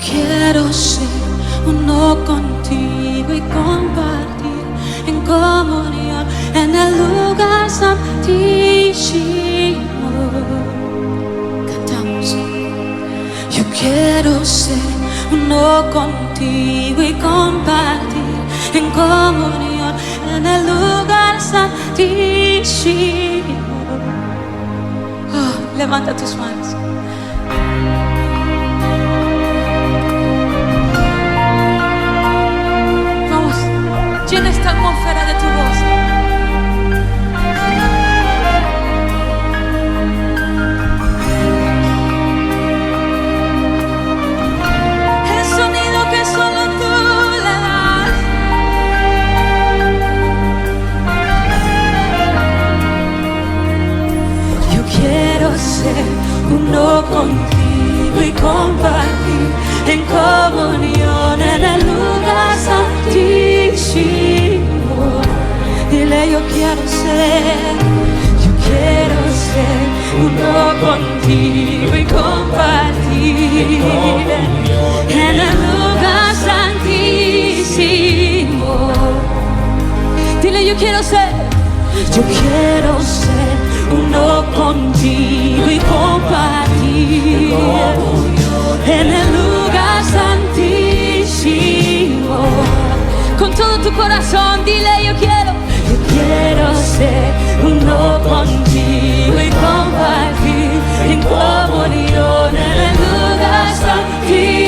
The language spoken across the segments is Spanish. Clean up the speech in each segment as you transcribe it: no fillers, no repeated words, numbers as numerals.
Quiero ser uno contigo y compartir en comunión en el lugar santísimo. Cantamos. Yo quiero ser uno contigo y compartir en comunión en el lugar santísimo. Oh, levanta tus manos. Llena esta atmósfera de tu voz. El sonido que solo tú le das. Yo quiero ser uno contigo y compartir en comunión en el lugar santísimo. Dile, yo quiero ser uno contigo y compartir en el lugar santísimo. Dile, yo quiero ser uno contigo y compartir en el lugar santísimo. Con todo tu corazón, dile, yo quiero ser uno contigo y compartir en comunión en el lugar santísimo.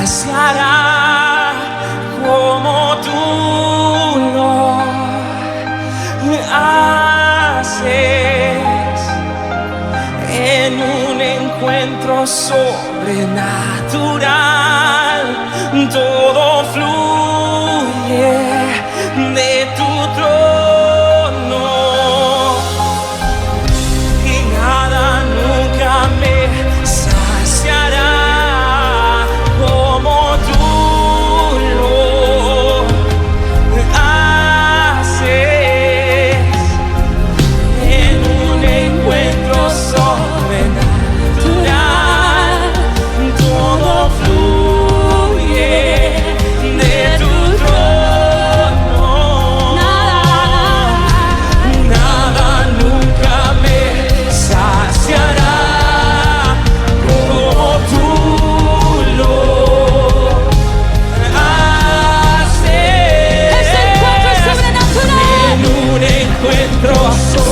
saciará como tú lo haces en un encuentro sobrenatural. Todo fluye de tu trono y nada nunca me saciará como tú lo haces en un encuentro sobrenatural. Todo fluye de tu trono. Nada nunca me saciará como tú lo haces. Ese encuentro sobrenatural. En un encuentro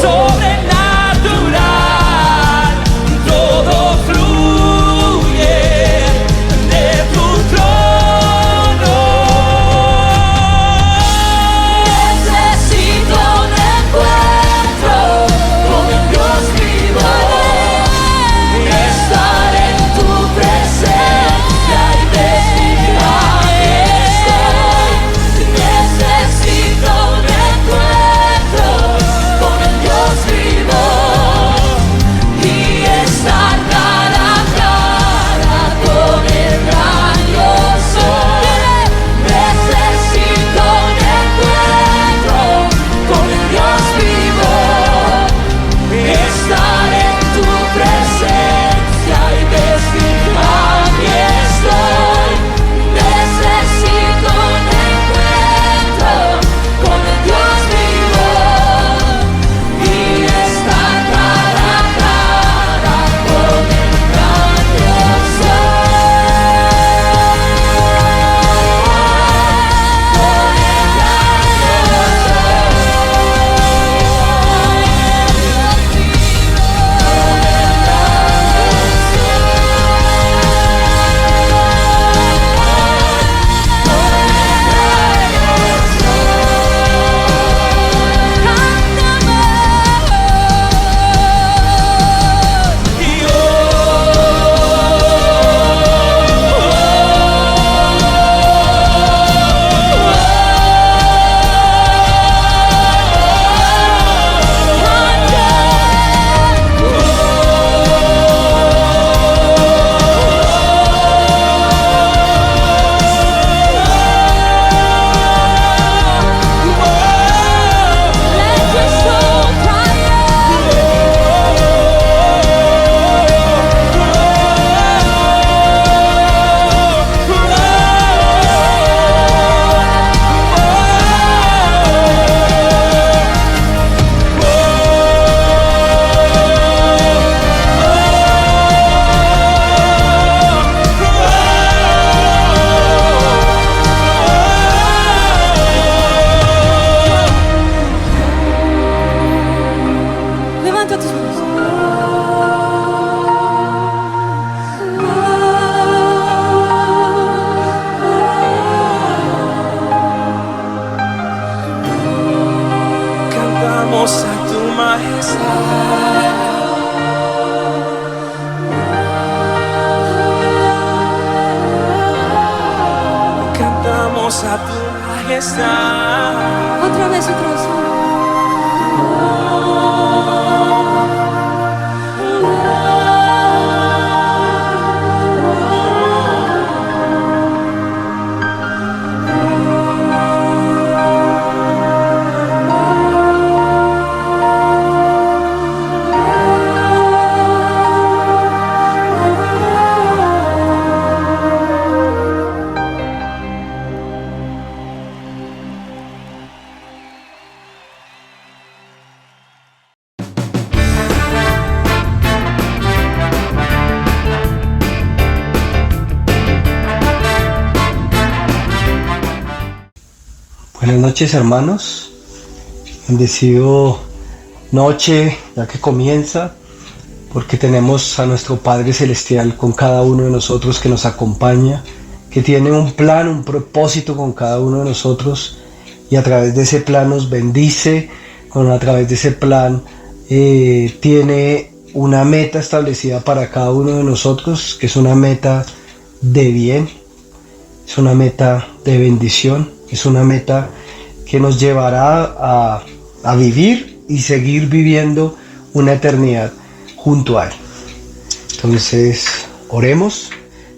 sobrenatural, todo fluye de tu trono. Necesito un encuentro con el Dios vivo, estar en tu presencia y decir aquí estoy. Necesito un encuentro con el Dios vivo y estar cara a cara con el gran yo soy. Necesito un encuentro con el Dios vivo, estar en tu presencia y decir aquí estoy. Necesito un encuentro con el Dios vivo y estar cara a cara con el gran yo Levanta tus manos. Cantamos a tu majestad. Cantamos a tu majestad. Otra vez, otra vez. Buenas noches, hermanos. Bendecido noche ya que comienza, porque tenemos a nuestro Padre Celestial con cada uno de nosotros que nos acompaña que tiene un plan, un propósito con cada uno de nosotros, y a través de ese plan nos bendice, a través de ese plan tiene una meta establecida para cada uno de nosotros, que es una meta de bien, es una meta de bendición, es una meta que nos llevará a vivir y seguir viviendo una eternidad junto a Él. Entonces, oremos.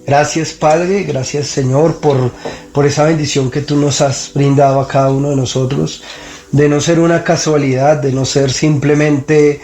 Gracias, Padre, gracias, Señor, por esa bendición que tú nos has brindado a cada uno de nosotros, de no ser una casualidad, de no ser simplemente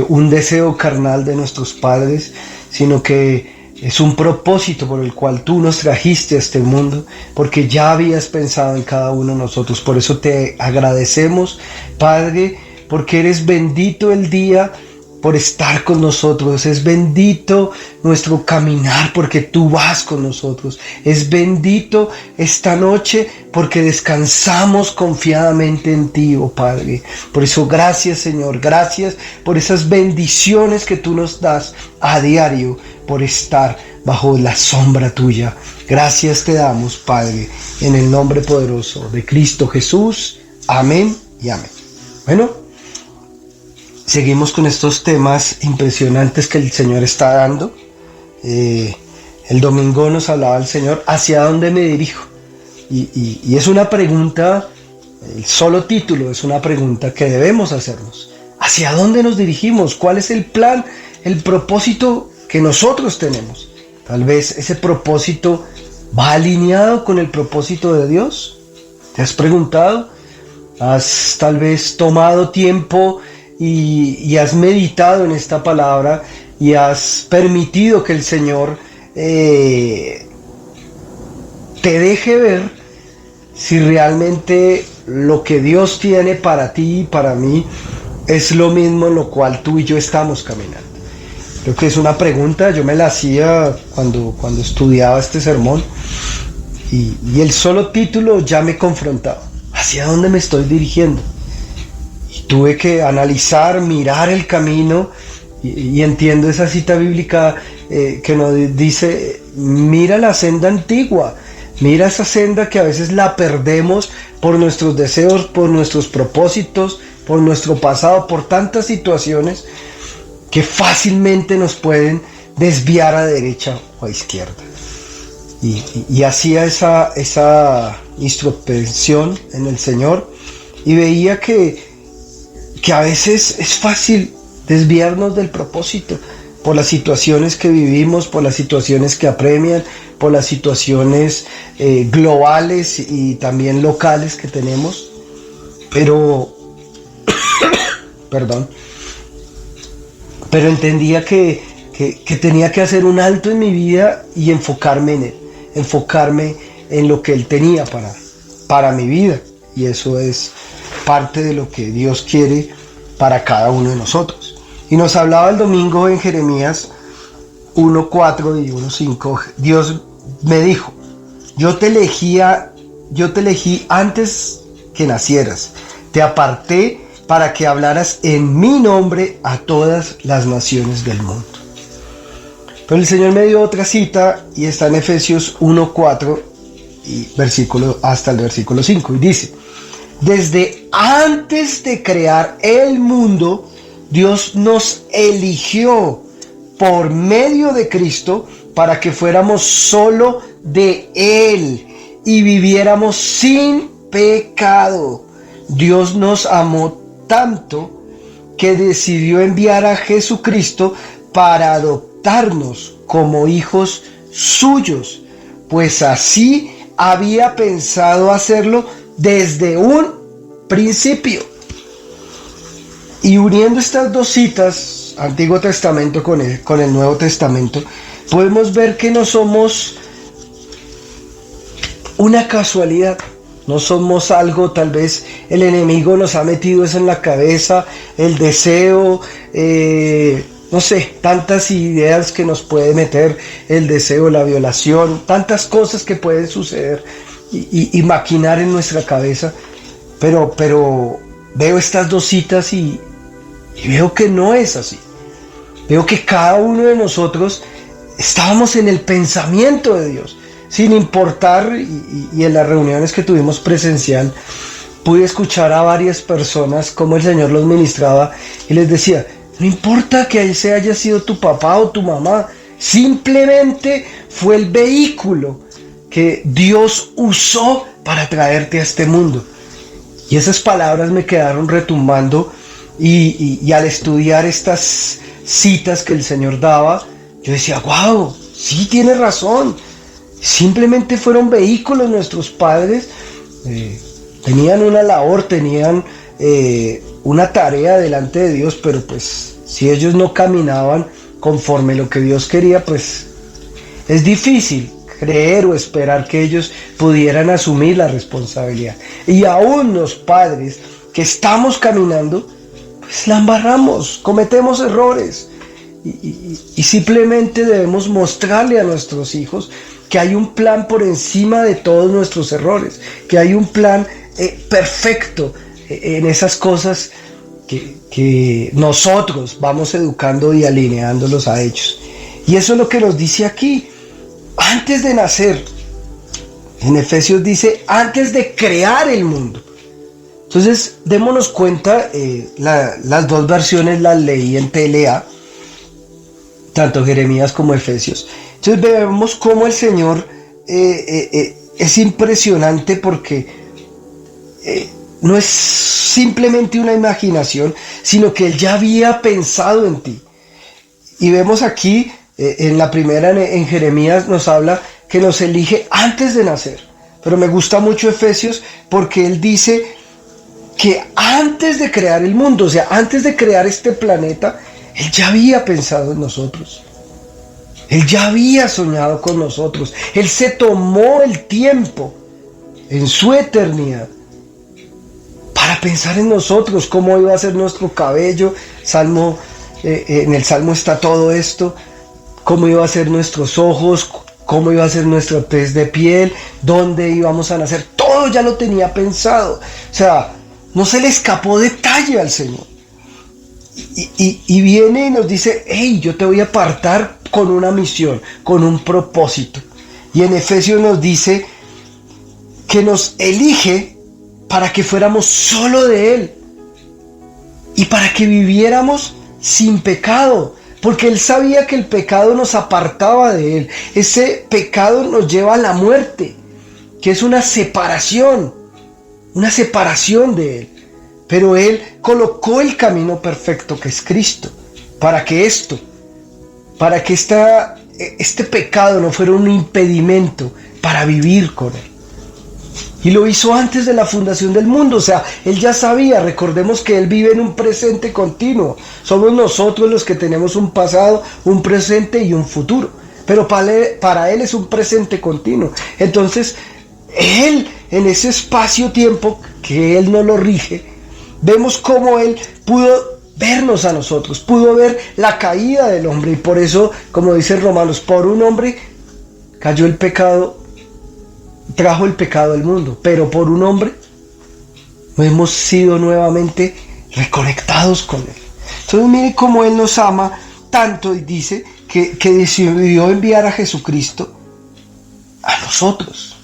un deseo carnal de nuestros padres, sino que es un propósito por el cual tú nos trajiste a este mundo, porque ya habías pensado en cada uno de nosotros. Por eso te agradecemos, Padre, porque eres bendito el día por estar con nosotros. Es bendito nuestro caminar porque tú vas con nosotros. Es bendito esta noche porque descansamos confiadamente en ti, oh Padre. Por eso gracias, Señor, gracias por esas bendiciones que tú nos das a diario por estar bajo la sombra tuya. Gracias te damos, Padre, en el nombre poderoso de Cristo Jesús. Amén y amén. Bueno, seguimos con estos temas impresionantes que el Señor está dando. El domingo nos hablaba el Señor, ¿hacia dónde me dirijo? Y es una pregunta, el solo título es una pregunta que debemos hacernos. ¿Hacia dónde nos dirigimos? ¿Cuál es el plan, el propósito que nosotros tenemos? Tal vez ese propósito va alineado con el propósito de Dios. ¿Te has preguntado? ¿Has tal vez tomado tiempo y has meditado en esta palabra y has permitido que el Señor te deje ver si realmente lo que Dios tiene para ti y para mí es lo mismo en lo cual tú y yo estamos caminando? Creo que es una pregunta, yo me la hacía cuando estudiaba este sermón, y el solo título ya me confrontaba. ¿Hacia dónde me estoy dirigiendo? Tuve que analizar, mirar el camino, y entiendo esa cita bíblica que nos dice: mira la senda antigua, mira esa senda que a veces la perdemos por nuestros deseos, por nuestros propósitos, por nuestro pasado, por tantas situaciones que fácilmente nos pueden desviar a derecha o a izquierda. Y hacía esa introspección en el Señor y veía que a veces es fácil desviarnos del propósito por las situaciones que vivimos, por las situaciones que apremian, por las situaciones globales y también locales que tenemos. Pero pero entendía que tenía que hacer un alto en mi vida y enfocarme en Él, enfocarme en lo que Él tenía para mi vida. Y eso es parte de lo que Dios quiere para cada uno de nosotros. Y nos hablaba el domingo en Jeremías 1:4 y 1:5. Dios me dijo: yo te elegí antes que nacieras, te aparté para que hablaras en mi nombre a todas las naciones del mundo. Pero el Señor me dio otra cita y está en Efesios 1:4 y hasta el versículo 5, y dice: desde antes de crear el mundo, Dios nos eligió por medio de Cristo para que fuéramos solo de Él y viviéramos sin pecado. Dios nos amó tanto que decidió enviar a Jesucristo para adoptarnos como hijos suyos, pues así había pensado hacerlo desde un principio. Y uniendo estas dos citas, Antiguo Testamento con el Nuevo Testamento, podemos ver que no somos una casualidad, no somos algo, tal vez el enemigo nos ha metido eso en la cabeza, el deseo, no sé, tantas ideas que nos puede meter el deseo, la violación, tantas cosas que pueden suceder y maquinar en nuestra cabeza, pero veo estas dos citas y veo que no es así. Veo que cada uno de nosotros estábamos en el pensamiento de Dios. sin importar, y en las reuniones que tuvimos presencial, pude escuchar a varias personas cómo el Señor los ministraba y les decía, no importa que ese haya sido tu papá o tu mamá, simplemente fue el vehículo que Dios usó para traerte a este mundo. Y esas palabras me quedaron retumbando y al estudiar estas citas que el Señor daba, yo decía, wow, sí, tiene razón. Simplemente fueron vehículos nuestros padres, tenían una labor, tenían una tarea delante de Dios, pero pues si ellos no caminaban conforme lo que Dios quería, pues es difícil creer o esperar que ellos pudieran asumir la responsabilidad. Y aún los padres que estamos caminando, pues la embarramos, cometemos errores y simplemente debemos mostrarle a nuestros hijos que hay un plan por encima de todos nuestros errores, que hay un plan perfecto en esas cosas que nosotros vamos educando y alineándolos a ellos. Y eso es lo que nos dice aquí. Antes de nacer, en Efesios dice, antes de crear el mundo. Entonces, démonos cuenta, las dos versiones las leí en TLA, tanto Jeremías como Efesios. Entonces vemos cómo el Señor es impresionante porque no es simplemente una imaginación, sino que Él ya había pensado en ti. Y vemos aquí, en la primera, en Jeremías, nos habla que nos elige antes de nacer. Pero me gusta mucho Efesios porque Él dice que antes de crear el mundo, o sea, antes de crear este planeta, Él ya había pensado en nosotros. Él ya había soñado con nosotros. Él se tomó el tiempo en su eternidad para pensar en nosotros, cómo iba a ser nuestro cabello. En el Salmo está todo esto, cómo iba a ser nuestros ojos, cómo iba a ser nuestro tez de piel, dónde íbamos a nacer. Todo ya lo tenía pensado. O sea, no se le escapó detalle al Señor. Y viene y nos dice, hey, yo te voy a apartar con una misión, con un propósito. Y en Efesios nos dice que nos elige para que fuéramos solo de Él y para que viviéramos sin pecado, porque Él sabía que el pecado nos apartaba de Él. Ese pecado nos lleva a la muerte, que es una separación de Él. Pero Él colocó el camino perfecto, que es Cristo, para que este pecado no fuera un impedimento para vivir con Él. Y lo hizo antes de la fundación del mundo. O sea, Él ya sabía. Recordemos que Él vive en un presente continuo. Somos nosotros los que tenemos un pasado, un presente y un futuro. Pero para Él es un presente continuo. Entonces, Él, en ese espacio-tiempo que Él no lo rige, vemos cómo Él pudo vernos a nosotros, pudo ver la caída del hombre. Y por eso, como dice Romanos, por un hombre cayó el pecado, trajo el pecado al mundo, pero por un hombre hemos sido nuevamente reconectados con Él. Entonces mire cómo Él nos ama tanto y dice que decidió enviar a Jesucristo a nosotros,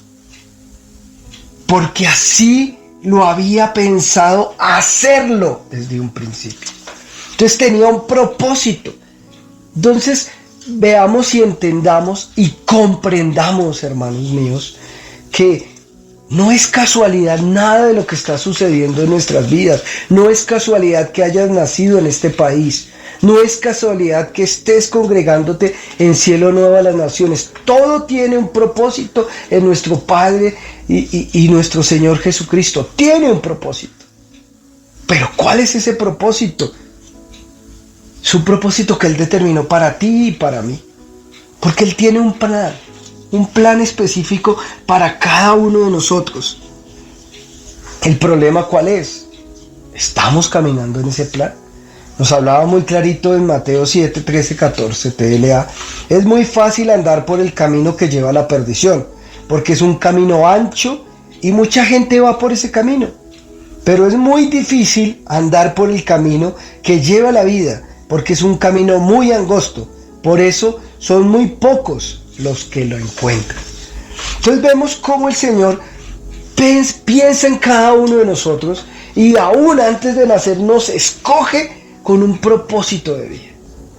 porque así lo había pensado hacerlo desde un principio. Entonces tenía un propósito. Entonces veamos y entendamos y comprendamos, hermanos míos, que no es casualidad nada de lo que está sucediendo en nuestras vidas. No es casualidad que hayas nacido en este país. No es casualidad que estés congregándote en Cielo Nuevo a las Naciones. Todo tiene un propósito en nuestro Padre y nuestro Señor Jesucristo. Tiene un propósito. Pero ¿cuál es ese propósito? Es un propósito que Él determinó para ti y para mí. Porque Él tiene un plan específico para cada uno de nosotros. ¿El problema cuál es? ¿Estamos caminando en ese plan? Nos hablaba muy clarito en Mateo 7, 13, 14, TLA. Es muy fácil andar por el camino que lleva a la perdición, porque es un camino ancho y mucha gente va por ese camino. Pero es muy difícil andar por el camino que lleva a la vida, porque es un camino muy angosto. Por eso son muy pocos los que lo encuentran. Entonces vemos cómo el Señor piensa en cada uno de nosotros y aún antes de nacer nos escoge con un propósito de vida,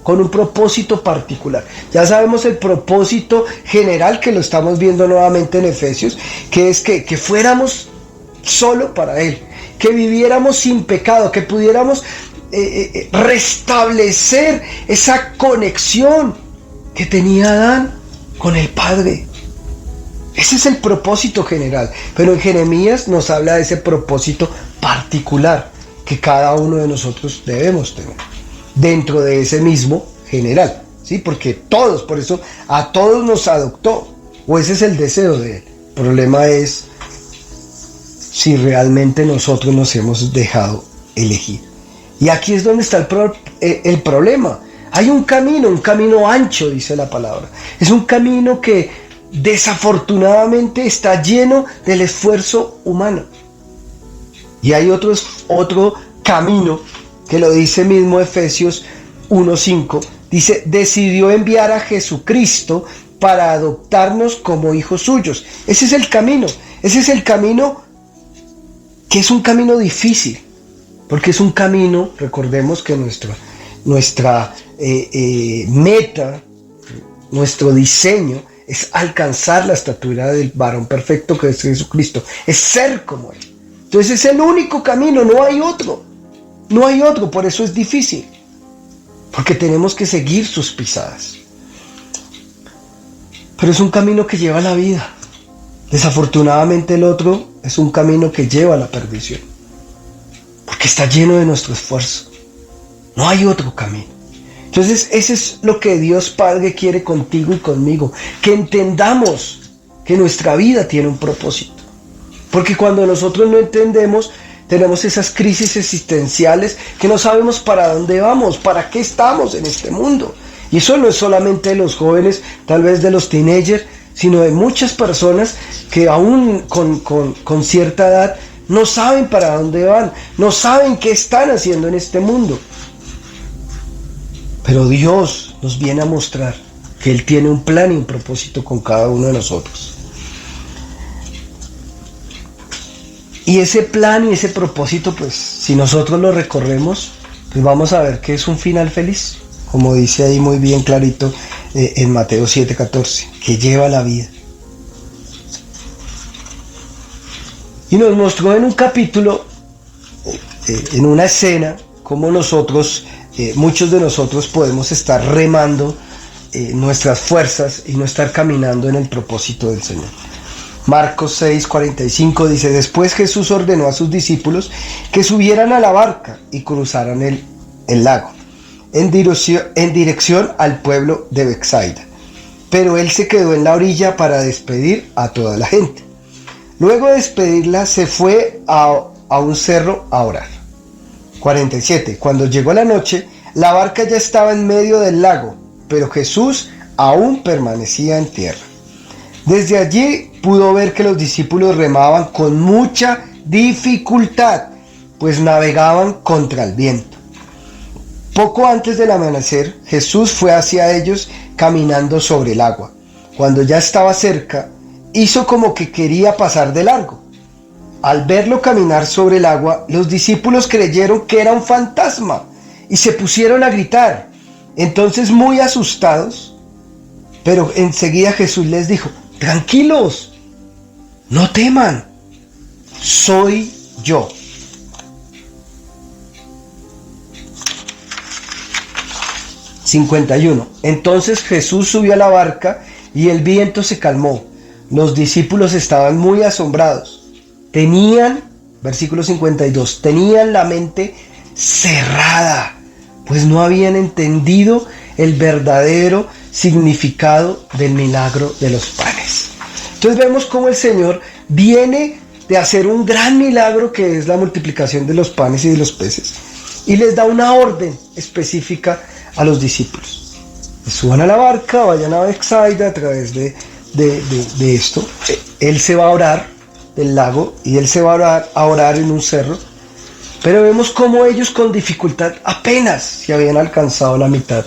con un propósito particular. Ya sabemos el propósito general que lo estamos viendo nuevamente en Efesios, que es que fuéramos solo para Él, que viviéramos sin pecado, que pudiéramos restablecer esa conexión que tenía Adán con el Padre. Ese es el propósito general, pero en Jeremías nos habla de ese propósito particular que cada uno de nosotros debemos tener dentro de ese mismo general, ¿sí? Porque todos, por eso a todos nos adoptó, o ese es el deseo de Él. El problema es si realmente nosotros nos hemos dejado elegir. Y aquí es donde está el problema. Hay un camino ancho, dice la palabra. Es un camino que desafortunadamente está lleno del esfuerzo humano. Y hay otro camino que lo dice mismo Efesios 1:5. Dice, decidió enviar a Jesucristo para adoptarnos como hijos suyos. Ese es el camino que es un camino difícil, porque es un camino, recordemos que nuestra meta, nuestro diseño es alcanzar la estatura del varón perfecto que es Jesucristo, es ser como Él. Entonces es el único camino, no hay otro, por eso es difícil, porque tenemos que seguir sus pisadas. Pero es un camino que lleva a la vida. Desafortunadamente el otro es un camino que lleva a la perdición, porque está lleno de nuestro esfuerzo. No hay otro camino. Entonces, eso es lo que Dios Padre quiere contigo y conmigo, que entendamos que nuestra vida tiene un propósito. Porque cuando nosotros no entendemos, tenemos esas crisis existenciales que no sabemos para dónde vamos, para qué estamos en este mundo. Y eso no es solamente de los jóvenes, tal vez de los teenagers, sino de muchas personas que aún con cierta edad no saben para dónde van, no saben qué están haciendo en este mundo. Pero Dios nos viene a mostrar que Él tiene un plan y un propósito con cada uno de nosotros. Y ese plan y ese propósito, pues, si nosotros lo recorremos, pues vamos a ver que es un final feliz, como dice ahí muy bien clarito en Mateo 7:14, que lleva la vida. Y nos mostró en un capítulo, en una escena, cómo muchos de nosotros podemos estar remando nuestras fuerzas y no estar caminando en el propósito del Señor. Marcos 6:45 dice, después Jesús ordenó a sus discípulos que subieran a la barca y cruzaran el lago en dirección al pueblo de Betsaida. Pero él se quedó en la orilla para despedir a toda la gente. Luego de despedirla se fue a un cerro a orar. 47. Cuando llegó la noche, la barca ya estaba en medio del lago, pero Jesús aún permanecía en tierra. Desde allí pudo ver que los discípulos remaban con mucha dificultad, pues navegaban contra el viento. Poco antes del amanecer, Jesús fue hacia ellos caminando sobre el agua. Cuando ya estaba cerca, hizo como que quería pasar de largo. Al verlo caminar sobre el agua, los discípulos creyeron que era un fantasma y se pusieron a gritar. Entonces, muy asustados, pero enseguida Jesús les dijo, tranquilos, no teman, soy yo. Entonces Jesús subió a la barca y el viento se calmó. Los discípulos estaban muy asombrados. Versículo 52, tenían la mente cerrada, pues no habían entendido el verdadero significado del milagro de los panes. Entonces vemos cómo el Señor viene de hacer un gran milagro que es la multiplicación de los panes y de los peces, y les da una orden específica a los discípulos. Suban a la barca, vayan a Betsaida a través de esto. Él se va a orar del lago y él se va a orar en un cerro, pero vemos cómo ellos con dificultad apenas se habían alcanzado la mitad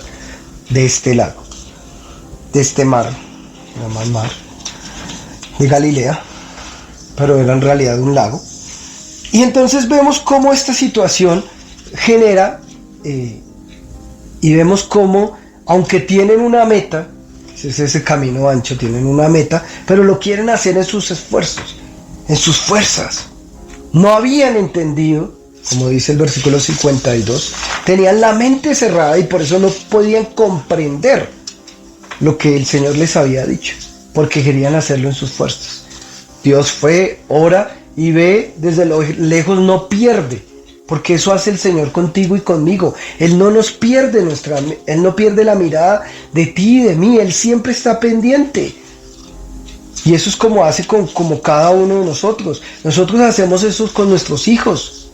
de este lago, de este mar. de Galilea, pero era en realidad un lago. Y entonces vemos cómo esta situación genera, y vemos cómo, aunque tienen una meta, es ese camino ancho, tienen una meta, pero lo quieren hacer en sus esfuerzos, en sus fuerzas. No habían entendido, como dice el versículo 52, tenían la mente cerrada y por eso no podían comprender lo que el Señor les había dicho, porque querían hacerlo en sus fuerzas. Dios fue, ora y ve desde lo lejos, no pierde, porque eso hace el Señor contigo y conmigo. Él no nos pierde Él no pierde la mirada de ti y de mí, Él siempre está pendiente. Y eso es como hace como cada uno de nosotros. Nosotros hacemos eso con nuestros hijos.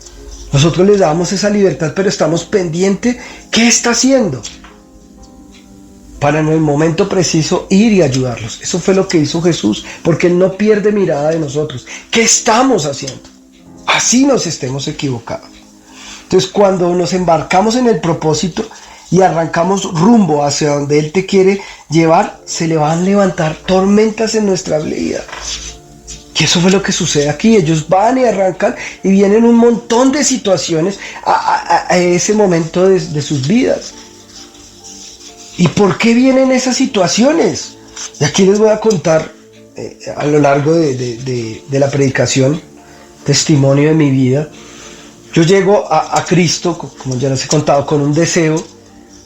Nosotros les damos esa libertad, pero estamos pendientes. ¿Qué está haciendo? Para en el momento preciso ir y ayudarlos. Eso fue lo que hizo Jesús, porque Él no pierde mirada de nosotros. ¿Qué estamos haciendo? Así nos estemos equivocados. Entonces, cuando nos embarcamos en el propósito y arrancamos rumbo hacia donde Él te quiere llevar, se le van a levantar tormentas en nuestra vida. Y eso fue lo que sucede aquí. Ellos van y arrancan y vienen un montón de situaciones a ese momento de sus vidas. ¿Y por qué vienen esas situaciones? Y aquí les voy a contar a lo largo de la predicación, testimonio de mi vida. Yo llego a Cristo, como ya les he contado, con un deseo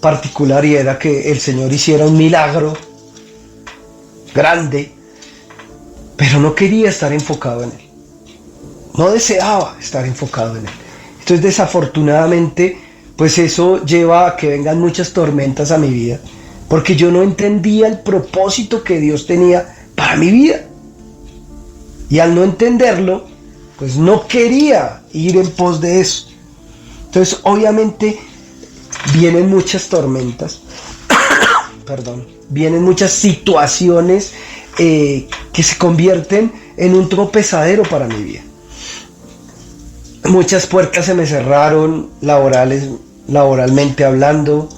particular, y era que el Señor hiciera un milagro grande, pero no quería estar enfocado en Él. No deseaba estar enfocado en Él. Entonces, desafortunadamente, pues eso lleva a que vengan muchas tormentas a mi vida, porque yo no entendía el propósito que Dios tenía para mi vida. Y al no entenderlo, pues no quería ir en pos de eso. Entonces, obviamente, vienen muchas tormentas, perdón, vienen muchas situaciones que se convierten en un tropezadero para mi vida. Muchas puertas se me cerraron, laboralmente hablando.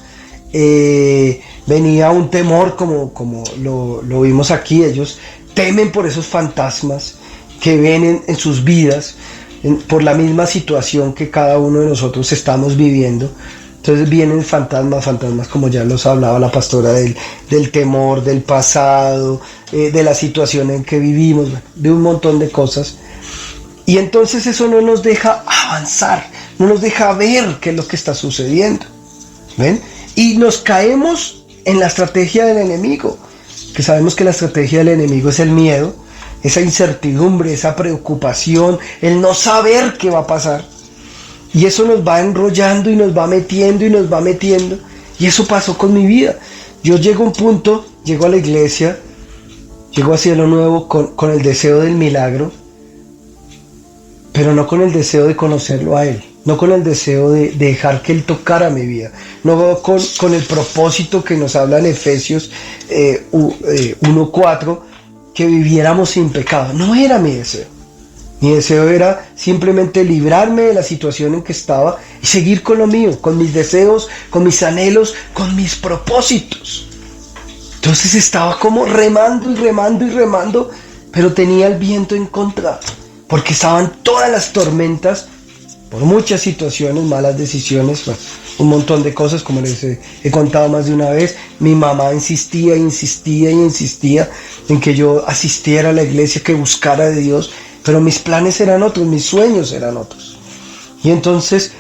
Venía un temor, como lo vimos aquí. Ellos temen por esos fantasmas que ven en sus vidas, por la misma situación que cada uno de nosotros estamos viviendo. Entonces vienen fantasmas, como ya los hablaba la pastora, del temor, del pasado, de la situación en que vivimos, de un montón de cosas. Y entonces eso no nos deja avanzar, no nos deja ver qué es lo que está sucediendo. ¿Ven? Y nos caemos en la estrategia del enemigo, que sabemos que la estrategia del enemigo es el miedo, esa incertidumbre, esa preocupación, el no saber qué va a pasar. Y eso nos va enrollando y nos va metiendo y nos va metiendo. Y eso pasó con mi vida. Yo llego a un punto, llego a la iglesia, llego a Cielo Nuevo con el deseo del milagro, pero no con el deseo de conocerlo a Él, no con el deseo de dejar que Él tocara mi vida, no con el propósito que nos habla en Efesios 1:4, que viviéramos sin pecado. No era mi deseo. Mi deseo era simplemente librarme de la situación en que estaba y seguir con lo mío, con mis deseos, con mis anhelos, con mis propósitos. Entonces estaba como remando y remando y remando, pero tenía el viento en contra, porque estaban todas las tormentas, por muchas situaciones, malas decisiones, bueno, un montón de cosas, como les he contado más de una vez. Mi mamá insistía en que yo asistiera a la iglesia, que buscara de Dios, pero mis planes eran otros, mis sueños eran otros. Y entonces,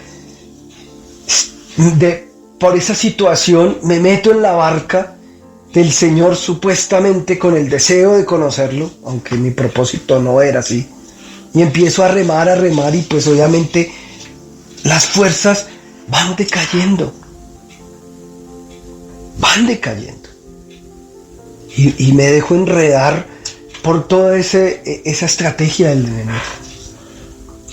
por esa situación, me meto en la barca del Señor, supuestamente con el deseo de conocerlo, aunque mi propósito no era así. Y empiezo a remar, y pues obviamente las fuerzas van decayendo. Y me dejo enredar por toda esa estrategia del enemigo.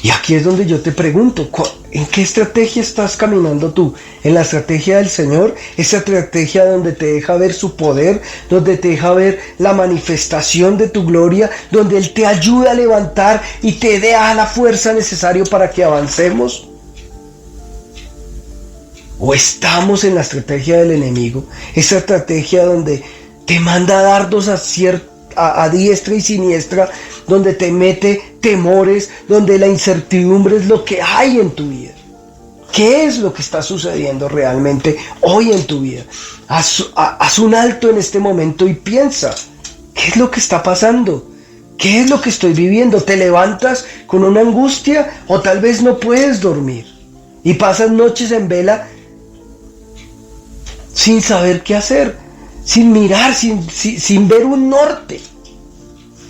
Y aquí es donde yo te pregunto, ¿en qué estrategia estás caminando tú? ¿En la estrategia del Señor? Esa estrategia donde te deja ver su poder, donde te deja ver la manifestación de tu gloria, donde Él te ayuda a levantar y te da la fuerza necesaria para que avancemos. ¿O estamos en la estrategia del enemigo? Esa estrategia donde te manda dardos a diestra y siniestra, donde te mete temores, donde la incertidumbre es lo que hay en tu vida. ¿Qué es lo que está sucediendo realmente hoy en tu vida? Haz un alto en este momento y piensa, ¿qué es lo que está pasando? ¿Qué es lo que estoy viviendo? ¿Te levantas con una angustia o tal vez no puedes dormir? Y pasas noches en vela sin saber qué hacer, sin mirar, sin ver un norte.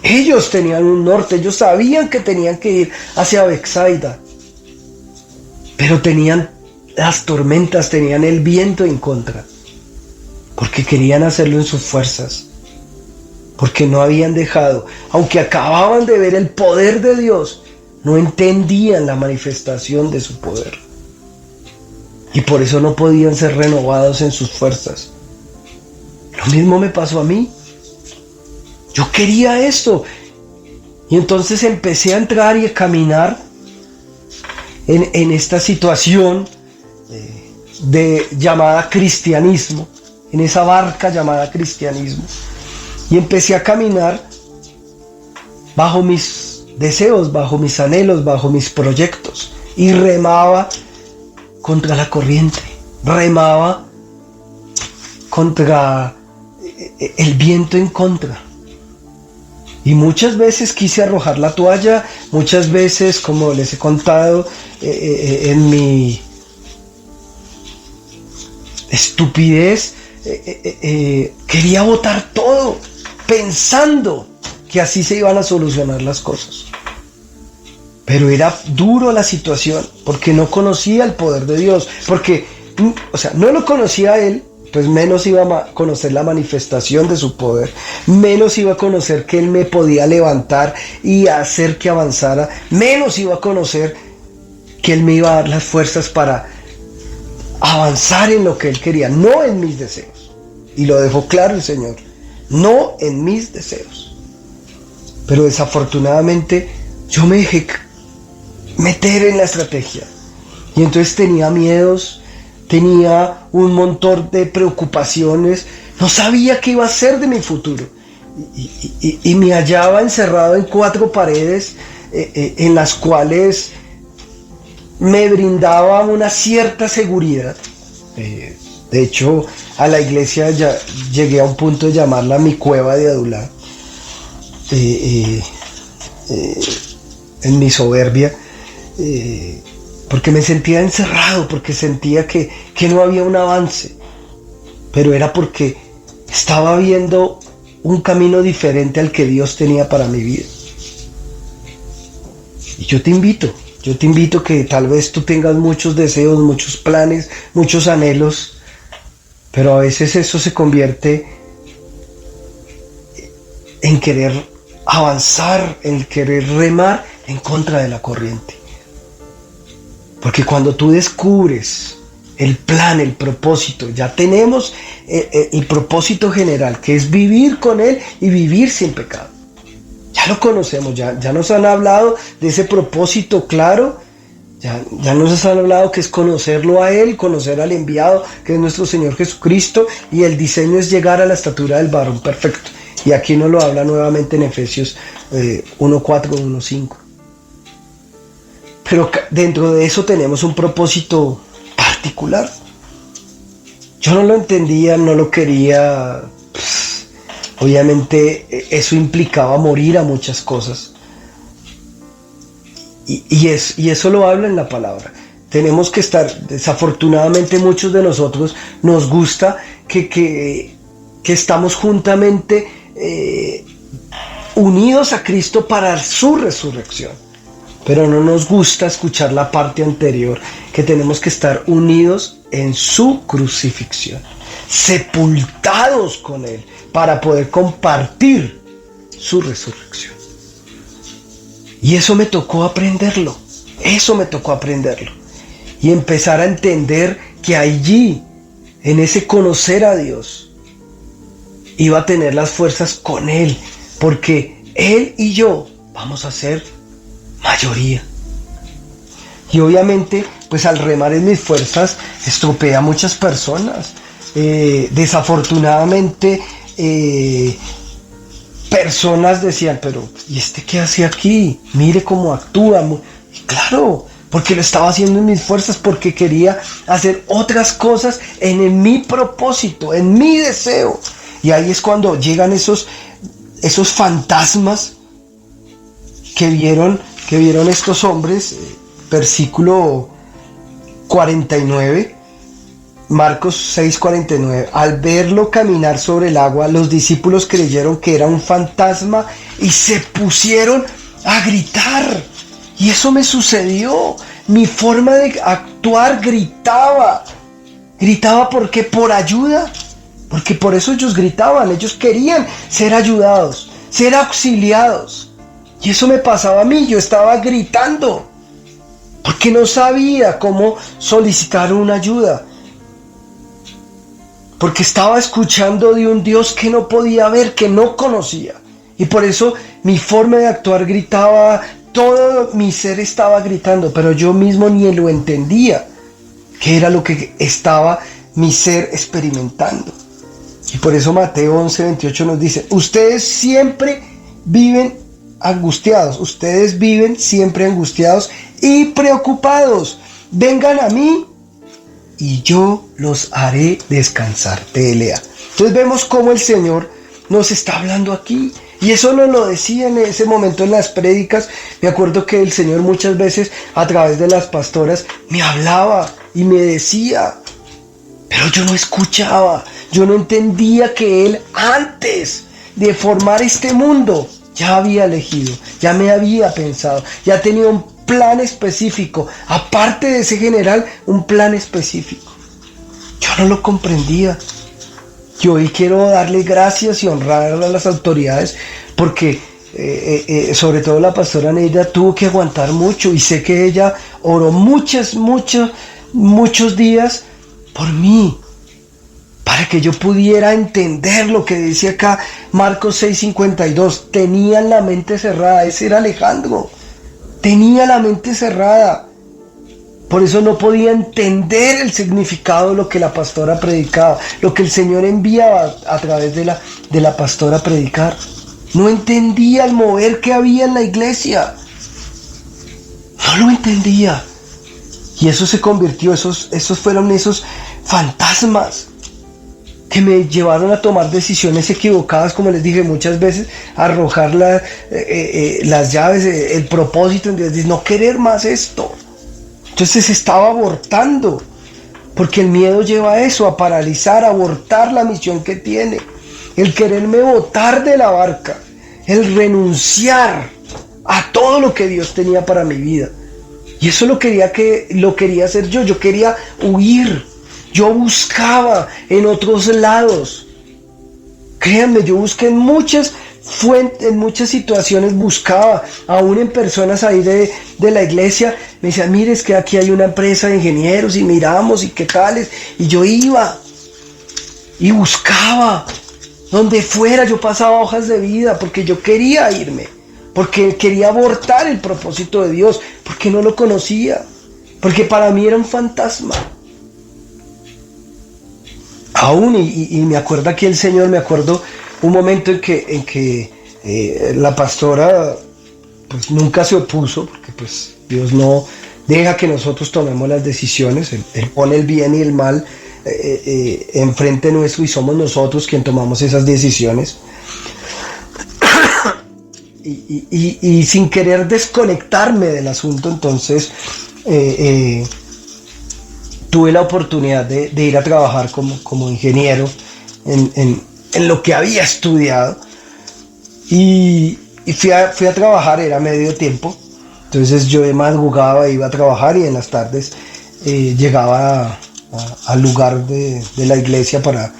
Ellos tenían un norte, ellos sabían que tenían que ir hacia Betsaida, pero tenían las tormentas, tenían el viento en contra, porque querían hacerlo en sus fuerzas, porque no habían dejado, aunque acababan de ver el poder de Dios, no entendían la manifestación de su poder. Y por eso no podían ser renovados en sus fuerzas. Lo mismo me pasó a mí. Yo quería esto. Y entonces empecé a entrar y a caminar en esta situación llamada cristianismo, en esa barca llamada cristianismo. Y empecé a caminar bajo mis deseos, bajo mis anhelos, bajo mis proyectos. Y remaba contra la corriente, remaba contra el viento en contra. Y muchas veces quise arrojar la toalla, muchas veces, como les he contado, en mi estupidez, quería botar todo, pensando que así se iban a solucionar las cosas. Pero era duro la situación, porque no conocía el poder de Dios, porque, no lo conocía a Él, pues menos iba a conocer la manifestación de su poder, menos iba a conocer que Él me podía levantar y hacer que avanzara, menos iba a conocer que Él me iba a dar las fuerzas para avanzar en lo que Él quería, no en mis deseos. Y lo dejó claro el Señor, no en mis deseos. Pero desafortunadamente yo me dejé meter en la estrategia. Y entonces tenía miedos, tenía un montón de preocupaciones, no sabía qué iba a hacer de mi futuro. Y me hallaba encerrado en 4 paredes en las cuales me brindaba una cierta seguridad. De hecho, a la iglesia ya llegué a un punto de llamarla mi cueva de Adulá. En mi soberbia, porque me sentía encerrado, porque sentía que no había un avance, pero era porque estaba viendo un camino diferente al que Dios tenía para mi vida. Y yo te invito que tal vez tú tengas muchos deseos, muchos planes, muchos anhelos, pero a veces eso se convierte en querer avanzar, en querer remar en contra de la corriente. Porque cuando tú descubres el plan, el propósito, ya tenemos el propósito general, que es vivir con Él y vivir sin pecado. Ya lo conocemos, ya nos han hablado de ese propósito claro, ya nos han hablado que es conocerlo a Él, conocer al enviado, que es nuestro Señor Jesucristo, y el diseño es llegar a la estatura del varón perfecto. Y aquí nos lo habla nuevamente en Efesios 1:4, 1:5. Pero dentro de eso tenemos un propósito particular. Yo no lo entendía, no lo quería. Obviamente eso implicaba morir a muchas cosas. Y eso lo habla en la palabra. Tenemos que estar, desafortunadamente muchos de nosotros nos gusta que estamos juntamente unidos a Cristo para su resurrección. Pero no nos gusta escuchar la parte anterior, que tenemos que estar unidos en su crucifixión, sepultados con Él, para poder compartir su resurrección. Y eso me tocó aprenderlo, y empezar a entender que allí, en ese conocer a Dios, iba a tener las fuerzas con Él, porque Él y yo vamos a ser mayoría. Y obviamente, pues al remar en mis fuerzas, estropea a muchas personas. Desafortunadamente, personas decían, pero ¿y este qué hace aquí? Mire cómo actúa. Y claro, porque lo estaba haciendo en mis fuerzas, porque quería hacer otras cosas mi propósito, en mi deseo. Y ahí es cuando llegan esos fantasmas que vieron estos hombres, versículo 49, Marcos 6:49. Al verlo caminar sobre el agua, los discípulos creyeron que era un fantasma y se pusieron a gritar. Y eso me sucedió. Mi forma de actuar gritaba. ¿Gritaba por qué? Por ayuda. Porque por eso ellos gritaban. Ellos querían ser ayudados, ser auxiliados. Y eso me pasaba a mí. Yo estaba gritando porque no sabía cómo solicitar una ayuda. Porque estaba escuchando de un Dios que no podía ver, que no conocía. Y por eso mi forma de actuar gritaba, todo mi ser estaba gritando, pero yo mismo ni lo entendía, que era lo que estaba mi ser experimentando. Y por eso Mateo 11:28 nos dice, ustedes siempre viven angustiados, ustedes viven siempre angustiados y preocupados. Vengan a mí y yo los haré descansar. TLA. Entonces vemos cómo el Señor nos está hablando aquí. Y eso nos lo decía en ese momento en las prédicas. Me acuerdo que el Señor muchas veces a través de las pastoras me hablaba y me decía, pero yo no escuchaba, yo no entendía que Él antes de formar este mundo ya había elegido, ya me había pensado, ya tenía un plan específico, aparte de ese general, un plan específico. Yo no lo comprendía. Yo hoy quiero darle gracias y honrar a las autoridades porque sobre todo la pastora Neida tuvo que aguantar mucho y sé que ella oró muchos días por mí para que yo pudiera entender lo que dice acá Marcos 6:52. Tenían la mente cerrada. Ese era Alejandro. Tenía la mente cerrada. Por eso no podía entender el significado de lo que la pastora predicaba, lo que el Señor enviaba a través de la pastora a predicar. No entendía el mover que había en la iglesia. No lo entendía. Y eso se convirtió, esos fueron esos fantasmas que me llevaron a tomar decisiones equivocadas, como les dije muchas veces, a arrojar las llaves, el propósito, de no querer más esto. Entonces estaba abortando, porque el miedo lleva a eso, a paralizar, a abortar la misión que tiene, el quererme botar de la barca, el renunciar a todo lo que Dios tenía para mi vida. Y eso lo quería hacer yo quería huir, yo buscaba en otros lados. Créanme, yo busqué en muchas fuentes, en muchas situaciones buscaba, aún en personas ahí de la iglesia, me decían, mire, es que aquí hay una empresa de ingenieros y miramos y qué tales, y yo iba y buscaba, donde fuera, yo pasaba hojas de vida, porque yo quería irme, porque quería abortar el propósito de Dios, porque no lo conocía, porque para mí era un fantasma. Aún, y me acuerdo aquí el Señor, me acuerdo un momento en que la pastora pues nunca se opuso, porque pues Dios no deja que nosotros tomemos las decisiones, Él pone el bien y el mal enfrente nuestro y somos nosotros quien tomamos esas decisiones. y sin querer desconectarme del asunto, entonces tuve la oportunidad de ir a trabajar como ingeniero en lo que había estudiado y fui a trabajar, era medio tiempo, entonces yo de madrugada iba a trabajar y en las tardes llegaba al lugar de la iglesia para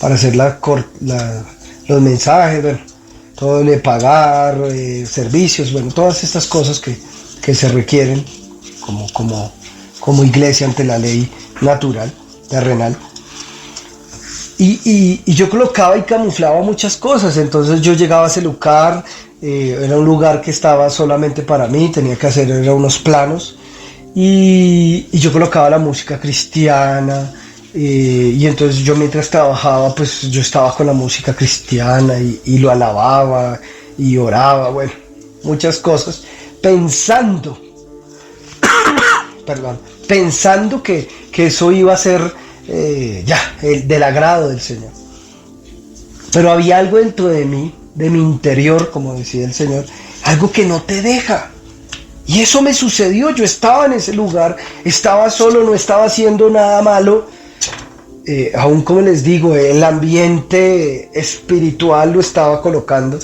hacer los mensajes, bueno, todo de pagar, servicios, bueno, todas estas cosas que se requieren como iglesia ante la ley natural, terrenal. Y yo colocaba y camuflaba muchas cosas, entonces yo llegaba a ese lugar, era un lugar que estaba solamente para mí, tenía que hacer unos planos, y yo colocaba la música cristiana, Y entonces yo mientras trabajaba, pues yo estaba con la música cristiana y lo alababa y oraba, bueno, muchas cosas, pensando, perdón, pensando que eso iba a ser del agrado del Señor. Pero había algo dentro de mí, de mi interior, como decía el Señor, algo que no te deja. Y eso me sucedió, yo estaba en ese lugar, estaba solo, no estaba haciendo nada malo. Aún como les digo, el ambiente espiritual lo estaba colocando,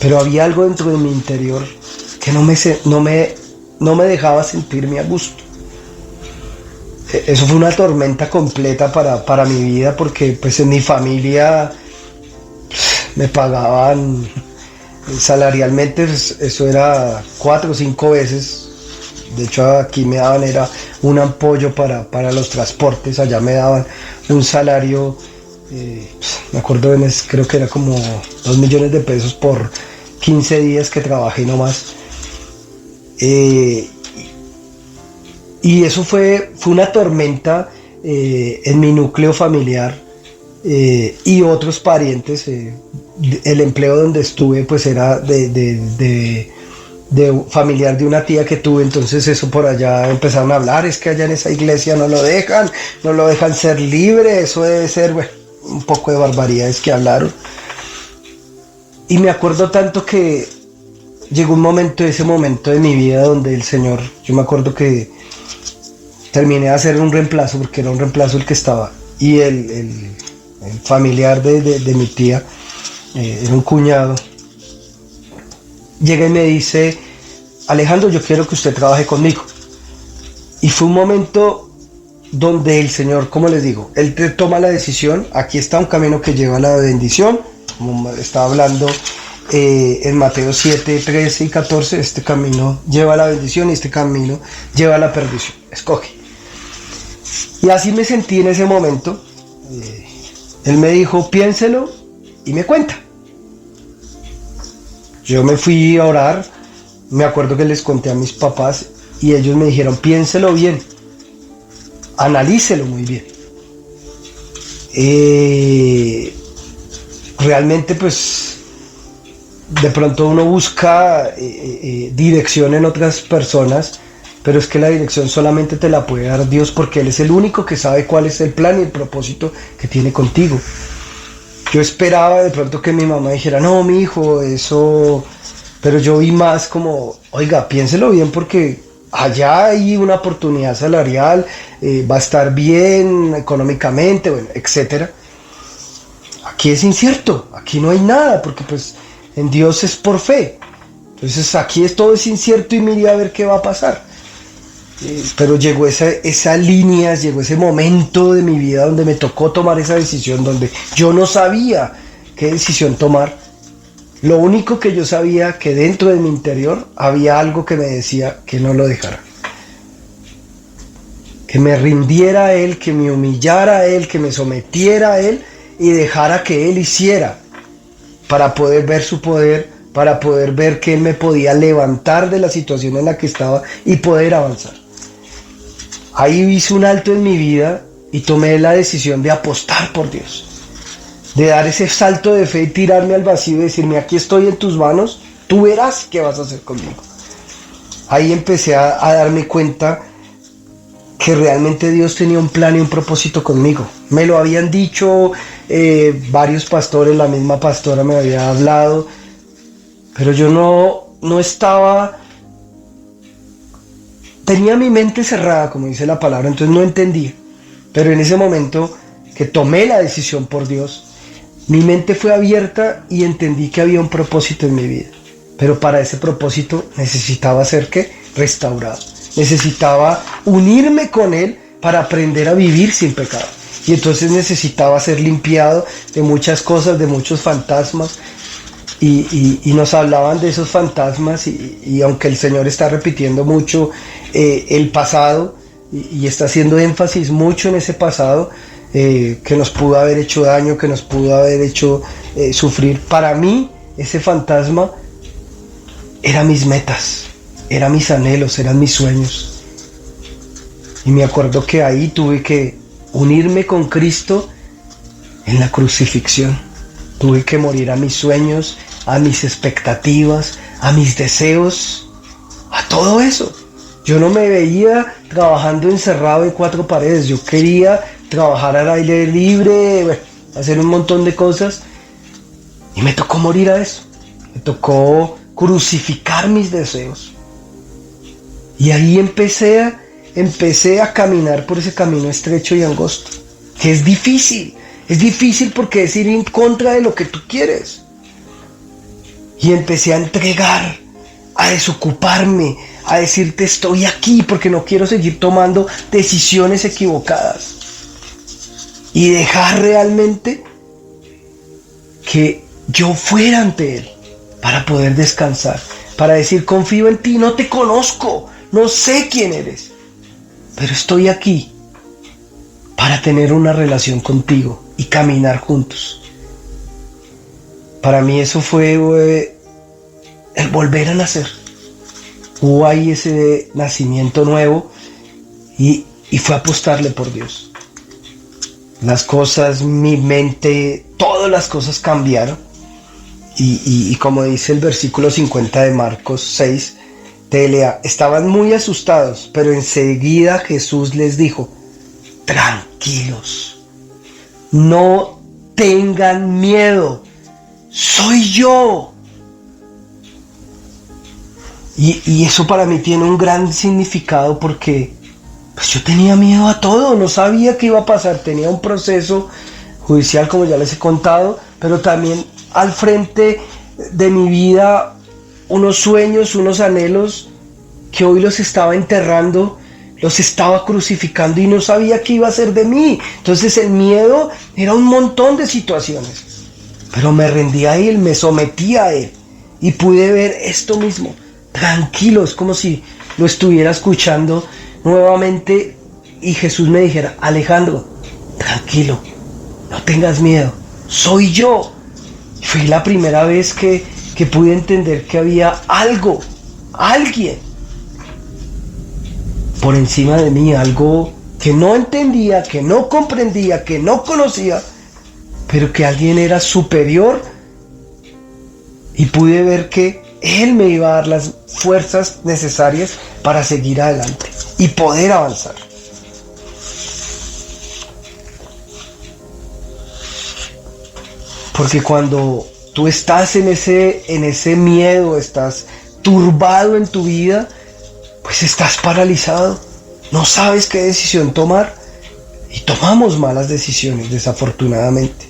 pero había algo dentro de mi interior que no me dejaba sentirme a gusto. Eso fue una tormenta completa para mi vida, porque pues en mi familia me pagaban salarialmente, pues, eso era 4 o 5 veces. De hecho aquí me daban era un apoyo para los transportes, allá me daban un salario, me acuerdo creo que era como 2 millones de pesos por 15 días que trabajé nomás. Y eso fue una tormenta en mi núcleo familiar y otros parientes. El empleo donde estuve pues era de familiar de una tía que tuve, entonces eso por allá empezaron a hablar, es que allá en esa iglesia no lo dejan ser libre, eso debe ser, bueno, un poco de barbaridades que hablaron. Y me acuerdo tanto que llegó ese momento de mi vida donde el Señor, yo me acuerdo que terminé de hacer un reemplazo, porque era un reemplazo el que estaba, y el familiar de mi tía, era un cuñado, llega y me dice: Alejandro, yo quiero que usted trabaje conmigo. Y fue un momento donde el Señor, como les digo, Él te toma la decisión. Aquí está un camino que lleva a la bendición, como estaba hablando en Mateo 7, 13 y 14, este camino lleva a la bendición y este camino lleva a la perdición, escoge. Y así me sentí en ese momento. Él me dijo: piénselo y me cuenta. Yo me fui a orar, me acuerdo que les conté a mis papás y ellos me dijeron: piénselo bien, analícelo muy bien. Realmente pues de pronto uno busca dirección en otras personas, pero es que la dirección solamente te la puede dar Dios, porque Él es el único que sabe cuál es el plan y el propósito que tiene contigo. Yo esperaba de pronto que mi mamá dijera: no, mi hijo, eso... Pero yo vi más como: oiga, piénselo bien, porque allá hay una oportunidad salarial, va a estar bien económicamente, bueno, etcétera. Aquí es incierto, aquí no hay nada, porque pues en Dios es por fe. Entonces aquí todo es incierto y mire a ver qué va a pasar. Pero llegó esa línea, llegó ese momento de mi vida donde me tocó tomar esa decisión, donde yo no sabía qué decisión tomar. Lo único que yo sabía, que dentro de mi interior había algo que me decía que no lo dejara, que me rindiera a Él, que me humillara a Él, que me sometiera a Él y dejara que Él hiciera, para poder ver su poder, para poder ver que Él me podía levantar de la situación en la que estaba y poder avanzar. Ahí hice un alto en mi vida y tomé la decisión de apostar por Dios, de dar ese salto de fe y tirarme al vacío y decirme: aquí estoy en tus manos, tú verás qué vas a hacer conmigo. Ahí empecé a darme cuenta que realmente Dios tenía un plan y un propósito conmigo. Me lo habían dicho varios pastores, la misma pastora me había hablado, pero yo no estaba... Tenía mi mente cerrada, como dice la palabra, entonces no entendía. Pero en ese momento que tomé la decisión por Dios, mi mente fue abierta y entendí que había un propósito en mi vida. Pero para ese propósito necesitaba ser restaurado. Necesitaba unirme con Él para aprender a vivir sin pecado. Y entonces necesitaba ser limpiado de muchas cosas, de muchos fantasmas. Y nos hablaban de esos fantasmas y aunque el Señor está repitiendo mucho el pasado y está haciendo énfasis mucho en ese pasado, que nos pudo haber hecho daño, que nos pudo haber hecho sufrir, para mí ese fantasma eran mis metas, eran mis anhelos, eran mis sueños. Y me acuerdo que ahí tuve que unirme con Cristo en la crucifixión. Tuve que morir a mis sueños, a mis expectativas, a mis deseos, a todo eso. Yo no me veía trabajando encerrado en cuatro paredes. Yo quería trabajar al aire libre, bueno, hacer un montón de cosas. Y me tocó morir a eso. Me tocó crucificar mis deseos. Y ahí empecé a caminar por ese camino estrecho y angosto, que es difícil. Es difícil porque es ir en contra de lo que tú quieres. Y empecé a entregar, a desocuparme, a decirte estoy aquí porque no quiero seguir tomando decisiones equivocadas. Y dejar realmente que yo fuera ante Él para poder descansar. Para decir, confío en ti, no te conozco, no sé quién eres, pero estoy aquí para tener una relación contigo y caminar juntos. Para mí eso fue el volver a nacer. Hubo ahí ese nacimiento nuevo y fue apostarle por Dios. Las cosas, mi mente, todas las cosas cambiaron. Y como dice el versículo 50 de Marcos 6, TLA, estaban muy asustados, pero enseguida Jesús les dijo, tranquilos, no tengan miedo, soy yo. Y eso para mí tiene un gran significado porque pues yo tenía miedo a todo, no sabía qué iba a pasar, tenía un proceso judicial como ya les he contado, pero también al frente de mi vida unos sueños, unos anhelos que hoy los estaba enterrando, los estaba crucificando y no sabía qué iba a hacer de mí. Entonces el miedo era un montón de situaciones, pero me rendí a Él, me sometí a Él y pude ver esto mismo, tranquilo, es como si lo estuviera escuchando nuevamente y Jesús me dijera, Alejandro, tranquilo, no tengas miedo, soy yo. Fue la primera vez que pude entender que había algo, alguien por encima de mí, algo que no entendía, que no comprendía, que no conocía, pero que alguien era superior y pude ver que Él me iba a dar las fuerzas necesarias para seguir adelante y poder avanzar. Porque cuando tú estás en ese miedo, estás turbado en tu vida, pues estás paralizado, no sabes qué decisión tomar y tomamos malas decisiones, desafortunadamente.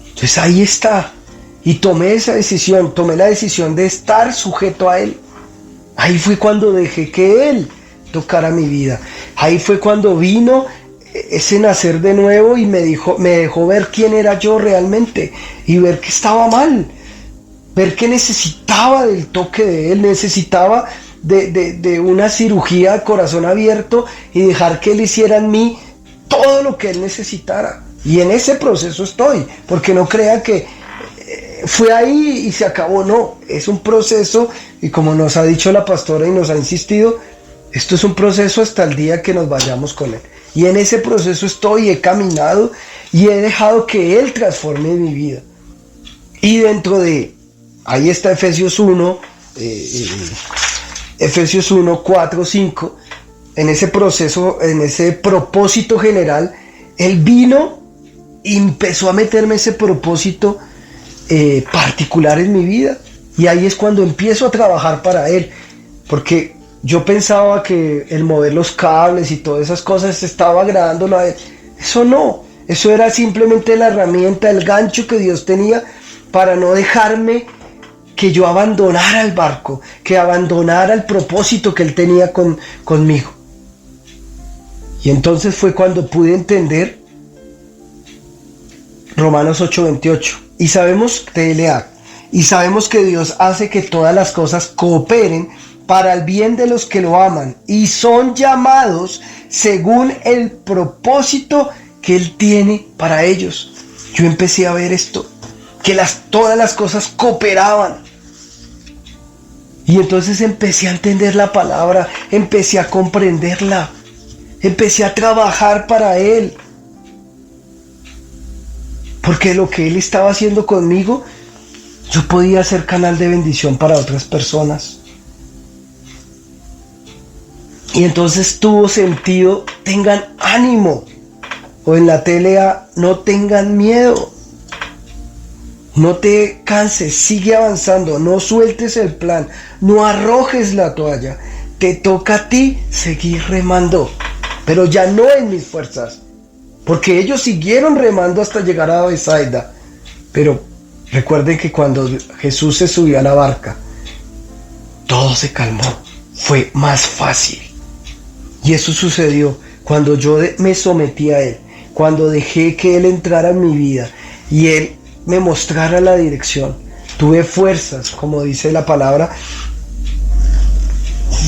Entonces ahí está, y tomé esa decisión, tomé la decisión de estar sujeto a Él. Ahí fue cuando dejé que Él tocara mi vida. Ahí fue cuando vino ese nacer de nuevo y me dejó ver quién era yo realmente y ver que estaba mal, ver que necesitaba del toque de Él, necesitaba de una cirugía de corazón abierto y dejar que Él hiciera en mí todo lo que Él necesitara. Y en ese proceso estoy, porque no crean que fue ahí y se acabó, no, es un proceso y como nos ha dicho la pastora y nos ha insistido, esto es un proceso hasta el día que nos vayamos con Él. Y en ese proceso estoy, he caminado y he dejado que Él transforme mi vida. Y dentro de, ahí está Efesios 1, 4, 5, en ese proceso, en ese propósito general, Él vino y empezó a meterme ese propósito particular en mi vida. Y ahí es cuando empiezo a trabajar para Él, porque yo pensaba que el mover los cables y todas esas cosas estaba agradándolo a Él. Eso no, eso era simplemente la herramienta, el gancho que Dios tenía para no dejarme que yo abandonara el barco, que abandonara el propósito que Él tenía conmigo. Y entonces fue cuando pude entender Romanos 8:28. Y sabemos, TLA, y sabemos que Dios hace que todas las cosas cooperen para el bien de los que lo aman y son llamados según el propósito que Él tiene para ellos. Yo empecé a ver esto, que todas las cosas cooperaban. Y entonces empecé a entender la palabra, empecé a comprenderla. Empecé a trabajar para Él. Porque lo que Él estaba haciendo conmigo, yo podía ser canal de bendición para otras personas. Y entonces tuvo sentido, tengan ánimo. O en la TLA, no tengan miedo. No te canses, sigue avanzando, no sueltes el plan, no arrojes la toalla. Te toca a ti seguir remando, pero ya no en mis fuerzas. Porque ellos siguieron remando hasta llegar a Besaida. Pero recuerden que cuando Jesús se subió a la barca, todo se calmó, fue más fácil. Y eso sucedió cuando yo me sometí a Él, cuando dejé que Él entrara en mi vida y Él me mostrara la dirección. Tuve fuerzas, como dice la palabra.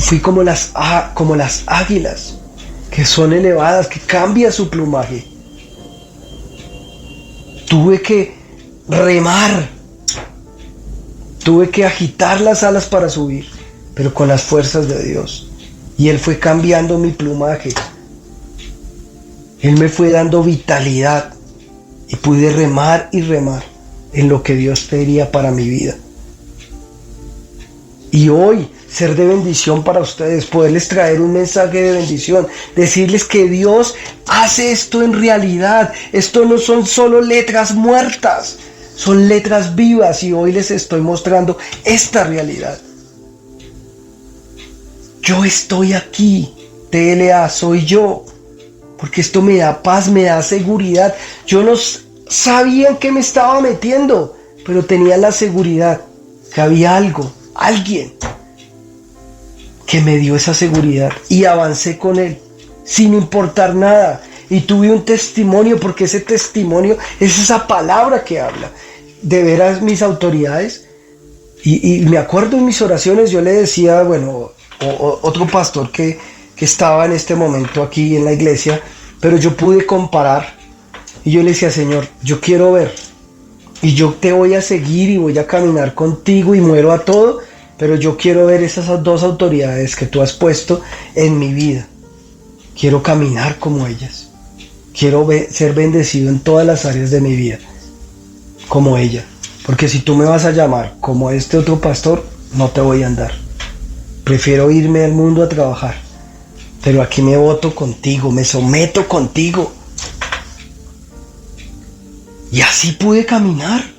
Fui como las águilas, que son elevadas, que cambia su plumaje. Tuve que remar, tuve que agitar las alas para subir, pero con las fuerzas de Dios. Y Él fue cambiando mi plumaje. Él me fue dando vitalidad y pude remar y remar en lo que Dios quería para mi vida. Y hoy ser de bendición para ustedes, poderles traer un mensaje de bendición, decirles que Dios hace esto en realidad. Esto no son solo letras muertas, son letras vivas, y hoy les estoy mostrando esta realidad. Yo estoy aquí, TLA, soy yo, porque esto me da paz, me da seguridad. Yo no sabía en qué me estaba metiendo, pero tenía la seguridad que había alguien que me dio esa seguridad, y avancé con Él sin importar nada, y tuve un testimonio, porque ese testimonio es esa palabra que habla. De veras, mis autoridades, y me acuerdo en mis oraciones, yo le decía, bueno, otro pastor que estaba en este momento aquí en la iglesia, pero yo pude comparar, y yo le decía: Señor, yo quiero ver, y yo te voy a seguir y voy a caminar contigo y muero a todo, pero yo quiero ver esas dos autoridades que tú has puesto en mi vida. Quiero caminar como ellas. Quiero ser bendecido en todas las áreas de mi vida, como ella. Porque si tú me vas a llamar como este otro pastor, no te voy a andar. Prefiero irme al mundo a trabajar. Pero aquí me voto contigo, me someto contigo. Y así pude caminar.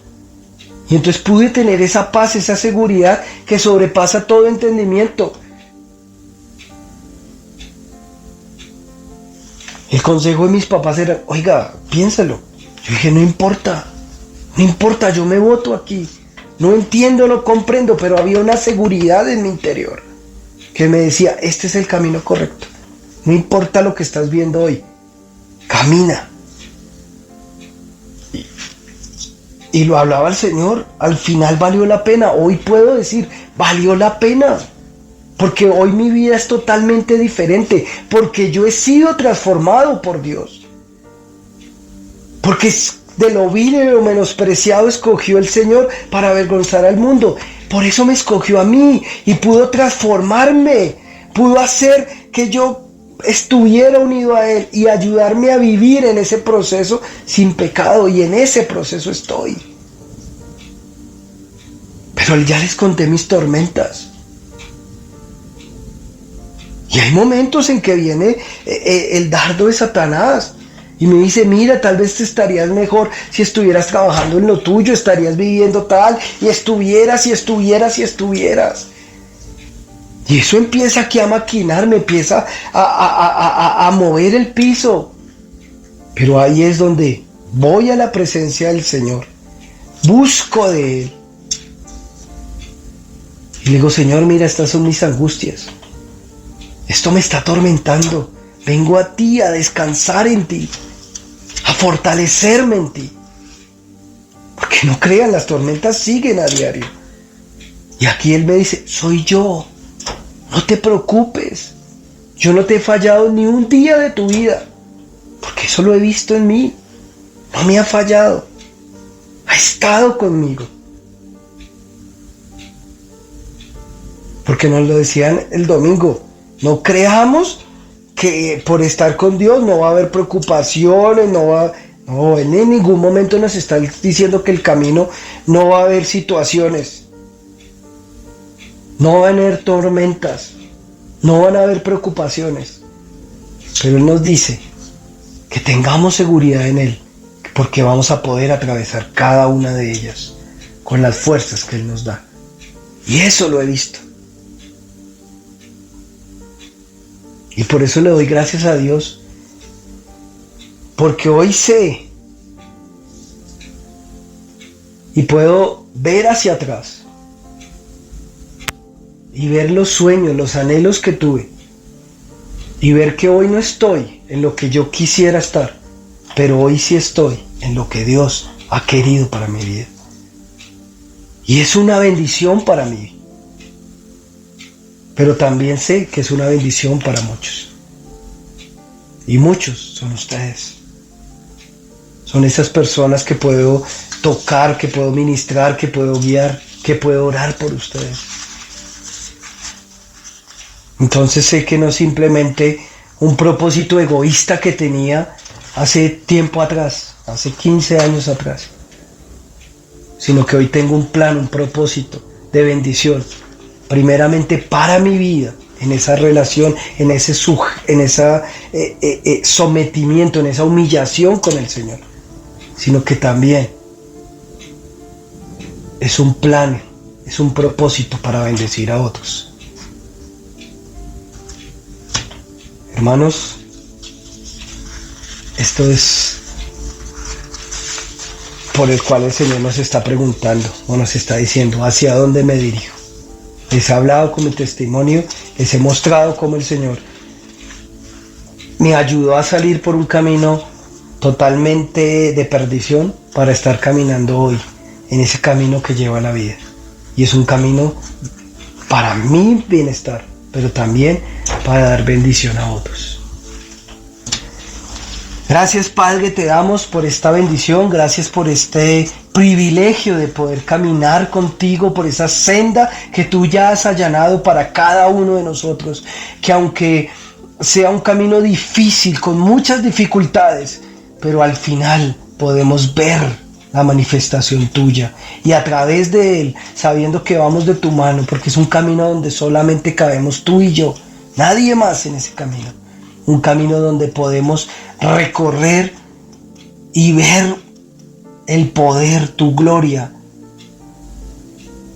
Y entonces pude tener esa paz, esa seguridad que sobrepasa todo entendimiento. El consejo de mis papás era: oiga, piénsalo. Yo dije: no importa, yo me voto aquí. No entiendo, no comprendo, pero había una seguridad en mi interior que me decía: este es el camino correcto. No importa lo que estás viendo hoy, camina. Y lo hablaba el Señor. Al final valió la pena. Hoy puedo decir: valió la pena. Porque hoy mi vida es totalmente diferente. Porque yo he sido transformado por Dios. Porque de lo vil y de lo menospreciado escogió el Señor para avergonzar al mundo. Por eso me escogió a mí y pudo transformarme. Pudo hacer que yo estuviera unido a Él y ayudarme a vivir en ese proceso sin pecado, y en ese proceso estoy. Pero ya les conté mis tormentas, y hay momentos en que viene el dardo de Satanás y me dice: mira, tal vez te estarías mejor si estuvieras trabajando en lo tuyo, estarías viviendo tal, y estuvieras. Y eso empieza aquí a maquinar, me empieza a mover el piso. Pero ahí es donde voy a la presencia del Señor, busco de Él. Y le digo: Señor, mira, estas son mis angustias. Esto me está atormentando. Vengo a ti a descansar en ti, a fortalecerme en ti. Porque no crean, las tormentas siguen a diario. Y aquí Él me dice: soy yo. No te preocupes, yo no te he fallado ni un día de tu vida, porque eso lo he visto en mí. No me ha fallado, ha estado conmigo. Porque nos lo decían el domingo: no creamos que por estar con Dios no va a haber preocupaciones, no, Él en ningún momento nos está diciendo que el camino no va a haber situaciones, no van a haber tormentas, no van a haber preocupaciones, pero Él nos dice que tengamos seguridad en Él, porque vamos a poder atravesar cada una de ellas con las fuerzas que Él nos da. Y eso lo he visto. Y por eso le doy gracias a Dios, porque hoy sé y puedo ver hacia atrás y ver los sueños, los anhelos que tuve, y ver que hoy no estoy en lo que yo quisiera estar, pero hoy sí estoy en lo que Dios ha querido para mi vida. Y es una bendición para mí, pero también sé que es una bendición para muchos. Y muchos son ustedes. Son esas personas que puedo tocar, que puedo ministrar, que puedo guiar, que puedo orar por ustedes. Entonces sé que no es simplemente un propósito egoísta que tenía hace tiempo atrás, hace 15 años atrás, sino que hoy tengo un plan, un propósito de bendición, primeramente para mi vida, en esa relación, en ese sometimiento, en esa humillación con el Señor, sino que también es un plan, es un propósito para bendecir a otros. Hermanos, esto es por el cual el Señor nos está preguntando o nos está diciendo hacia dónde me dirijo. Les he hablado con mi testimonio, les he mostrado cómo el Señor me ayudó a salir por un camino totalmente de perdición para estar caminando hoy en ese camino que lleva a la vida. Y es un camino para mi bienestar, pero también para dar bendición a otros. Gracias, Padre, te damos por esta bendición, gracias por este privilegio de poder caminar contigo por esa senda que tú ya has allanado para cada uno de nosotros, que aunque sea un camino difícil, con muchas dificultades, pero al final podemos ver la manifestación tuya y a través de él, sabiendo que vamos de tu mano, porque es un camino donde solamente cabemos tú y yo, nadie más en ese camino, un camino donde podemos recorrer y ver el poder, tu gloria,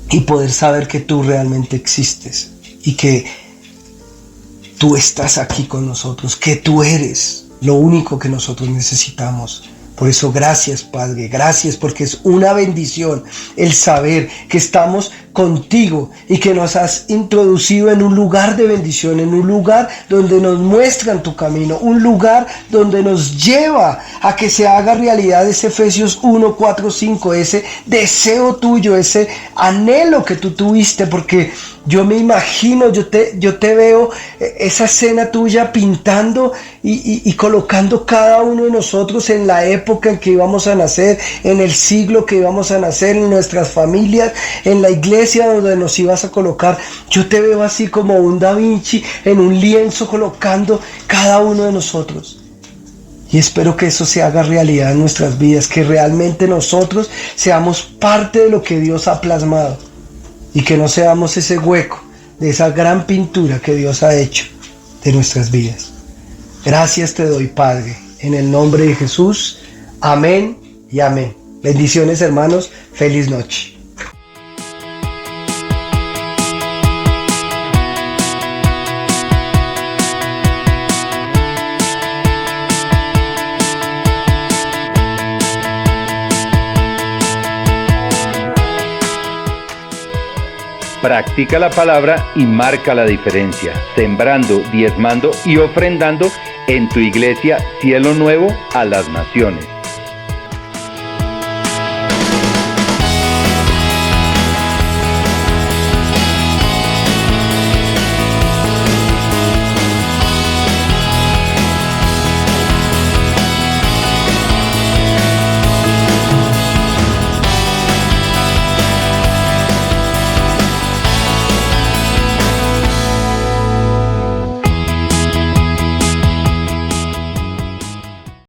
y poder saber que tú realmente existes y que tú estás aquí con nosotros, que tú eres lo único que nosotros necesitamos. Por eso gracias, Padre, gracias, porque es una bendición el saber que estamos contigo y que nos has introducido en un lugar de bendición, en un lugar donde nos muestran tu camino, un lugar donde nos lleva a que se haga realidad ese Efesios 1, 4, 5, ese deseo tuyo, ese anhelo que tú tuviste, porque yo me imagino, yo te veo esa escena tuya pintando y colocando cada uno de nosotros en la época en que íbamos a nacer, en el siglo que íbamos a nacer, en nuestras familias, en la iglesia donde nos ibas a colocar. Yo te veo así como un Da Vinci en un lienzo colocando cada uno de nosotros. Y espero que eso se haga realidad en nuestras vidas, que realmente nosotros seamos parte de lo que Dios ha plasmado y que no seamos ese hueco de esa gran pintura que Dios ha hecho de nuestras vidas. Gracias te doy, Padre, en el nombre de Jesús. Amén y amén. Bendiciones, hermanos. Feliz noche. Practica la palabra y marca la diferencia, sembrando, diezmando y ofrendando en tu iglesia Cielo Nuevo a las Naciones.